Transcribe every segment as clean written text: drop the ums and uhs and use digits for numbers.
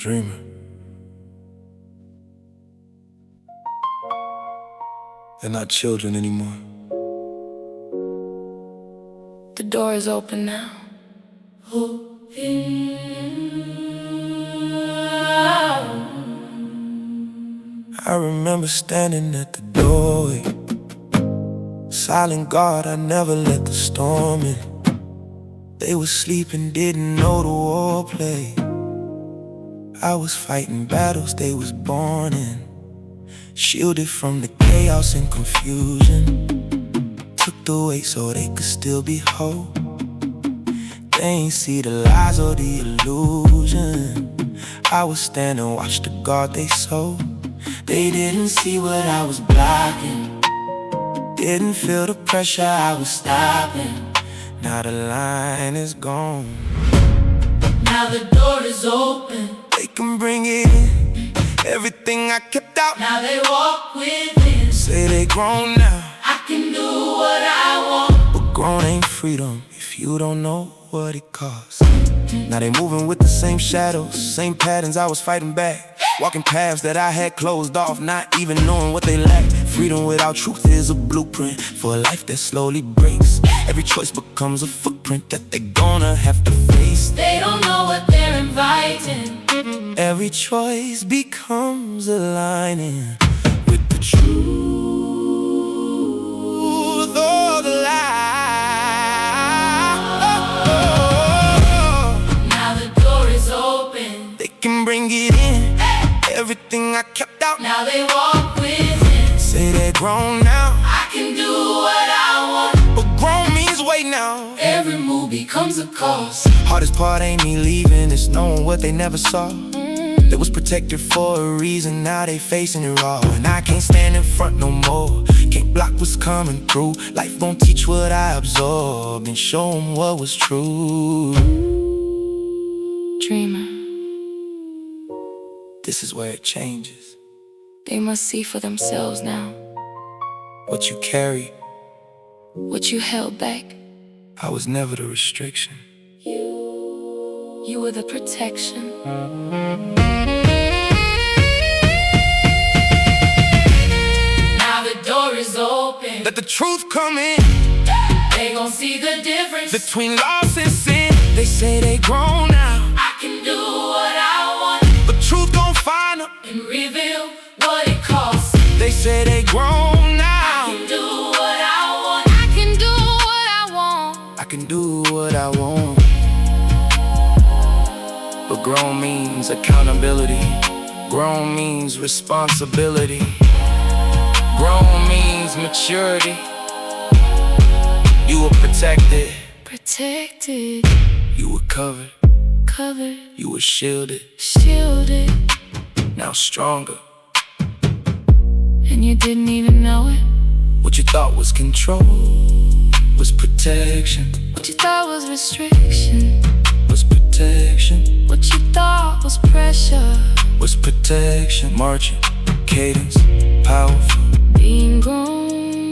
Dreamer. They're not children anymore. The door is open now. I remember standing at the doorway, silent guard, I never let the storm in. They were sleeping, didn't know the war play. I was fighting battles they was born in, shielded from the chaos and confusion. Took the weight so they could still be whole. They ain't see the lies or the illusion. I was standing, watched the guard they sold. They didn't see what I was blocking, didn't feel the pressure I was stopping. Now the line is gone. Now the door is open. They can bring it in, everything I kept out. Now they walk within. Say they grown now, I can do what I want. but grown ain't freedom if you don't know what it costs. Now they moving with the same shadows, same patterns I was fighting back. Walking paths that I had closed off, not even knowing what they lacked. Freedom without truth is a blueprint for a life that slowly breaks. Every choice becomes a footprint that they're gonna have to face. They don't know what they're inviting. Every choice becomes aligning with the truth or the lie. Now the door is open. They can bring it in, everything I kept out. Now they walk within. Say they're grown now, I can do what I want. but grown means wait now. Every move becomes a cost. Hardest part ain't me leaving, it's knowing what they never saw. They was protected for a reason, now they facing it raw. And I can't stand in front no more, can't block what's coming through. Life gon' teach what I absorbed and show them what was true. Dreamer, This is where it changes. they must see for themselves now. What you carry, What you held back, I was never the restriction. you were the protection. Now the door is open. Let the truth come in, They gon' see the difference. between loss and sin. They say they grown now, I can do what I want but truth gon' find them. and reveal what it costs. They say they grown now, I can do what I want. I can do what I want. I can do what I want. But grown means accountability, grown means responsibility, grown means maturity. You were protected, Protected, you were covered, covered, you were shielded. shielded, Now stronger, and you didn't even know it. what you thought was control was protection, What you thought was restriction, was protection, what you thought was pressure. was protection. Marching, cadence, powerful, Being grown,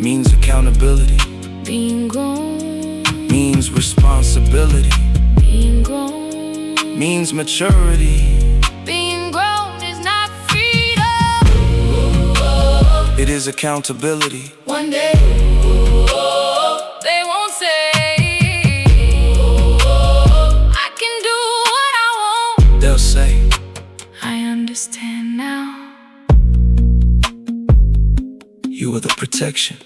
means accountability, being grown, means responsibility, being grown. means maturity. Being grown is not freedom. It is accountability. One day, they won't say, I can do what I want. They'll say, I understand now. you were the protection.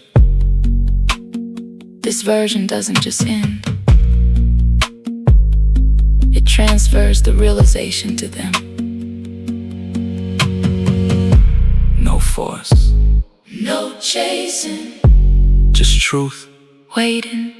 This version doesn't just end, it transfers the realization to them. No force, No chasing, just truth. waiting.